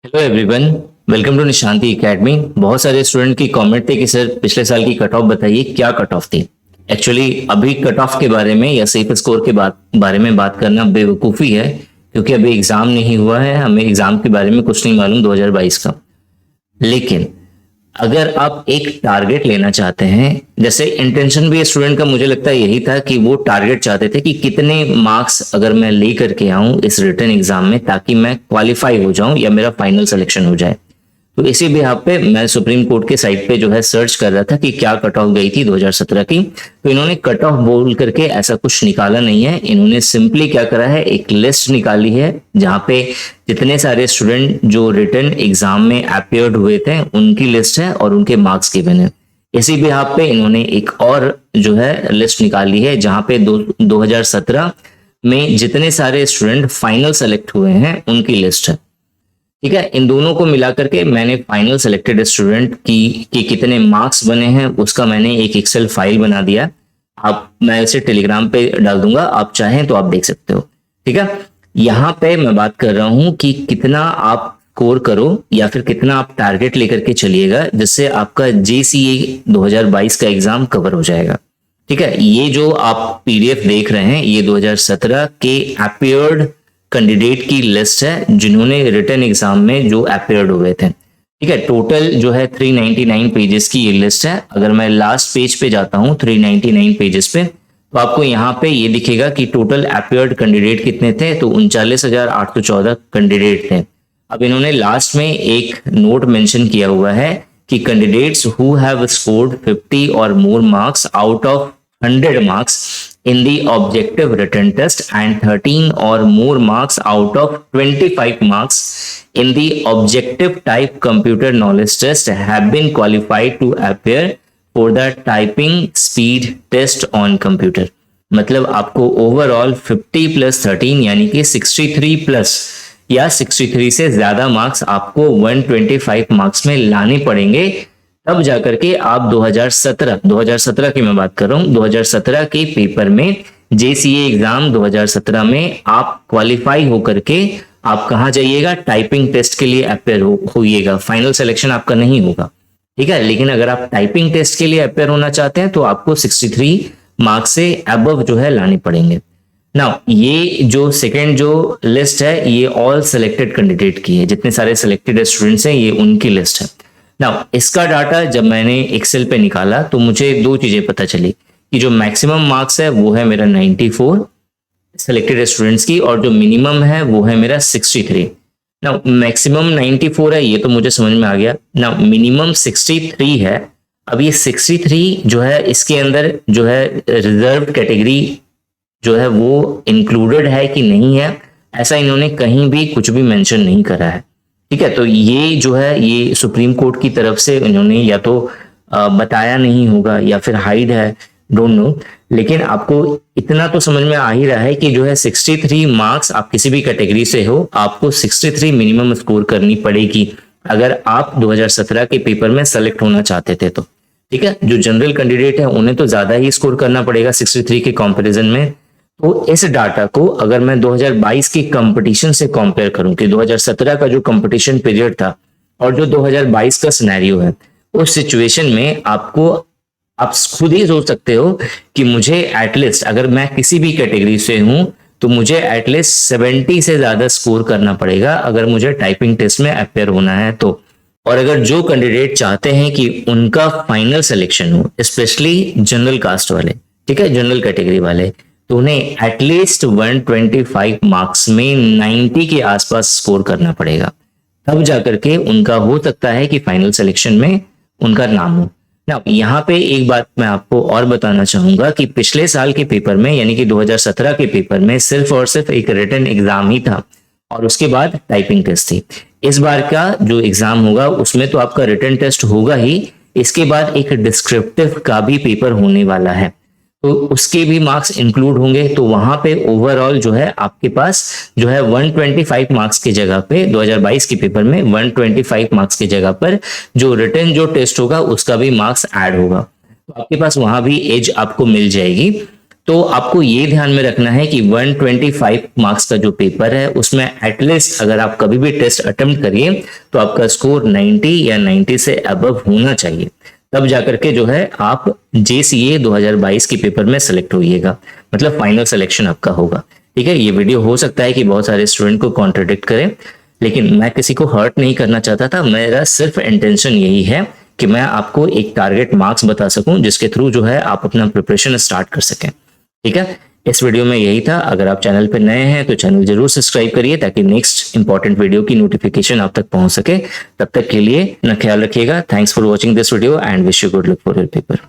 Hello everyone, welcome to Nishanti academy. बहुत सारे student की कमेंट थे कि सर पिछले साल की कट ऑफ बताइए, क्या कट ऑफ थी। एक्चुअली अभी कट ऑफ के बारे में या सेफ स्कोर के बारे में बात करना बेवकूफ़ी है, क्योंकि अभी एग्ज़ाम नहीं हुआ है, हमें एग्ज़ाम के बारे में कुछ नहीं मालूम 2022 का। लेकिन अगर आप एक टारगेट लेना चाहते हैं, जैसे इंटेंशन भी स्टूडेंट का मुझे लगता है यही था कि वो टारगेट चाहते थे कि कितने मार्क्स अगर मैं ले करके आऊं इस रिटन एग्जाम में ताकि मैं क्वालिफाई हो जाऊं या मेरा फाइनल सिलेक्शन हो जाए। तो इसी बिहाफ पे मैं सुप्रीम कोर्ट के साइट पे जो है सर्च कर रहा था कि क्या कट ऑफ गई थी 2017 की। तो इन्होंने कट ऑफ बोल करके ऐसा कुछ निकाला नहीं है, इन्होंने सिंपली क्या करा है, एक लिस्ट निकाली है जहां पे जितने सारे स्टूडेंट जो रिटन एग्जाम में अपीयर्ड हुए थे उनकी लिस्ट है और उनके मार्क्स गिवन है। इसी बिहाफ पे इन्होंने एक और जो है लिस्ट निकाली है जहां पे 2017 में जितने सारे स्टूडेंट फाइनल सेलेक्ट हुए हैं उनकी लिस्ट है। ठीक है, इन दोनों को मिला करके मैंने फाइनल सेलेक्टेड स्टूडेंट की कितने मार्क्स बने हैं उसका मैंने एक एक्सेल फाइल बना दिया। मैं इसे टेलीग्राम पे डाल दूंगा, आप चाहें तो आप देख सकते हो। ठीक है, यहाँ पे मैं बात कर रहा हूं कि कितना आप स्कोर करो या फिर कितना आप टारगेट लेकर के चलिएगा जिससे आपका जेसीए 2022 का एग्जाम कवर हो जाएगा। ठीक है, ये जो आप पीडीएफ देख रहे हैं ये 2017 के अपीयर्ड कैंडिडेट की लिस्ट है जिन्होंने रिटन एग्जाम में जो अपीयर्ड हुए थे। ठीक है, टोटल जो है 399 पेजेस की ये लिस्ट है। अगर मैं लास्ट पेज पे जाता हूं 399 पेजेस पे तो आपको यहाँ पे ये दिखेगा कि टोटल अपीयर्ड कैंडिडेट कितने थे, तो 39,814 कैंडिडेट थे। अब इन्होंने लास्ट में एक नोट मेंशन किया हुआ है कि कैंडिडेट्स हु हैव स्कोर्ड 50 और more marks out of 100 marks in the objective written test and 13 or more marks out of 25 marks in the objective type computer knowledge test have been qualified to appear for the typing speed test on computer। मतलब आपको overall 50 plus 13 यानी कि 63 plus या 63 से ज्यादा marks आपको 125 marks में लाने पड़ेंगे, तब जाकर के आप 2017 की मैं बात कर रहा हूं, 2017 के पेपर में जेसीए एग्जाम 2017 में आप क्वालिफाई होकर के आप कहां जाइएगा, टाइपिंग टेस्ट के लिए अपेयर होइएगा। फाइनल सिलेक्शन आपका नहीं होगा। ठीक है, लेकिन अगर आप टाइपिंग टेस्ट के लिए अपेयर होना चाहते हैं तो आपको 63 मार्क्स से अबव जो है लाने पड़ेंगे। नाउ ये जो सेकेंड जो लिस्ट है ये ऑल सिलेक्टेड कैंडिडेट की है, जितने सारे सिलेक्टेड स्टूडेंट्स हैं ये उनकी लिस्ट है। नाउ इसका डाटा जब मैंने एक्सेल पे निकाला तो मुझे दो चीजें पता चली कि जो मैक्सिमम मार्क्स है वो है मेरा 94 सिलेक्टेड स्टूडेंट्स की और जो मिनिमम है वो है मेरा 63। नाउ मैक्सिमम 94 है ये तो मुझे समझ में आ गया। नाउ मिनिमम 63 है। अब ये 63 जो है इसके अंदर जो है रिजर्व कैटेगरी जो है वो इंक्लूडेड है कि नहीं है, ऐसा इन्होंने कहीं भी कुछ भी मेंशन नहीं करा है। ठीक है, तो ये जो है ये सुप्रीम कोर्ट की तरफ से इन्होंने या तो बताया नहीं होगा या फिर हाइड है, डोंट नो। लेकिन आपको इतना तो समझ में आ ही रहा है कि जो है 63 मार्क्स आप किसी भी कैटेगरी से हो आपको 63 मिनिमम स्कोर करनी पड़ेगी अगर आप 2017 के पेपर में सेलेक्ट होना चाहते थे तो। ठीक है, जो जनरल कैंडिडेट है उन्हें तो ज्यादा ही स्कोर करना पड़ेगा 63 के कंपैरिजन में। तो इस डाटा को अगर मैं 2022 के कंपटीशन से कंपेयर करूं कि 2017 का जो कंपटीशन पीरियड था और जो 2022 का सिनेरियो है, उस सिचुएशन में आपको आप खुद ही सोच सकते हो कि मुझे एटलीस्ट अगर मैं किसी भी कैटेगरी से हूं तो मुझे एटलीस्ट 70 से ज्यादा स्कोर करना पड़ेगा अगर मुझे टाइपिंग टेस्ट में अपेयर होना है तो। और अगर जो कैंडिडेट चाहते हैं कि उनका फाइनल सिलेक्शन हो, स्पेशली जनरल कास्ट वाले, ठीक है, जनरल कैटेगरी वाले, तो उन्हें एटलीस्ट 125 मार्क्स में 90 के आसपास स्कोर करना पड़ेगा, तब जाकर के उनका हो सकता है कि फाइनल सिलेक्शन में उनका नाम हो। ना यहाँ पे एक बात मैं आपको और बताना चाहूंगा कि पिछले साल के पेपर में यानी कि 2017 के पेपर में सिर्फ और सिर्फ एक रिटन एग्जाम ही था और उसके बाद टाइपिंग टेस्ट थी। इस बार का जो एग्जाम होगा उसमें तो आपका रिटन टेस्ट होगा ही, इसके बाद एक डिस्क्रिप्टिव का भी पेपर होने वाला है, तो उसके भी मार्क्स इंक्लूड होंगे। तो वहां पे ओवरऑल जो है आपके पास जो है 125 मार्क्स की जगह पे 2022 के पेपर में 125 मार्क्स की जगह पर जो रिटन जो टेस्ट होगा उसका भी मार्क्स ऐड होगा, तो आपके पास वहां भी एज आपको मिल जाएगी। तो आपको ये ध्यान में रखना है कि 125 मार्क्स का जो पेपर है उसमें एटलीस्ट अगर आप कभी भी टेस्ट अटेम्प्ट करिए तो आपका स्कोर 90 या 90 से अबव होना चाहिए, तब जाकर के जो है आप JCA 2022 के पेपर में सेलेक्ट होइएगा, मतलब फाइनल सिलेक्शन आपका होगा। ठीक है, ये वीडियो हो सकता है कि बहुत सारे स्टूडेंट को कॉन्ट्रडिक्ट करे, लेकिन मैं किसी को हर्ट नहीं करना चाहता था। मेरा सिर्फ इंटेंशन यही है कि मैं आपको एक टारगेट मार्क्स बता सकूं जिसके थ्रू जो है आप अपना प्रिपरेशन स्टार्ट कर सकें। ठीक है, इस वीडियो में यही था। अगर आप चैनल पर नए हैं तो चैनल जरूर सब्सक्राइब करिए ताकि नेक्स्ट इंपॉर्टेंट वीडियो की नोटिफिकेशन आप तक पहुंच सके। तब तक के लिए अपना ख्याल रखिएगा। Thanks for watching this video and wish you good luck for your paper.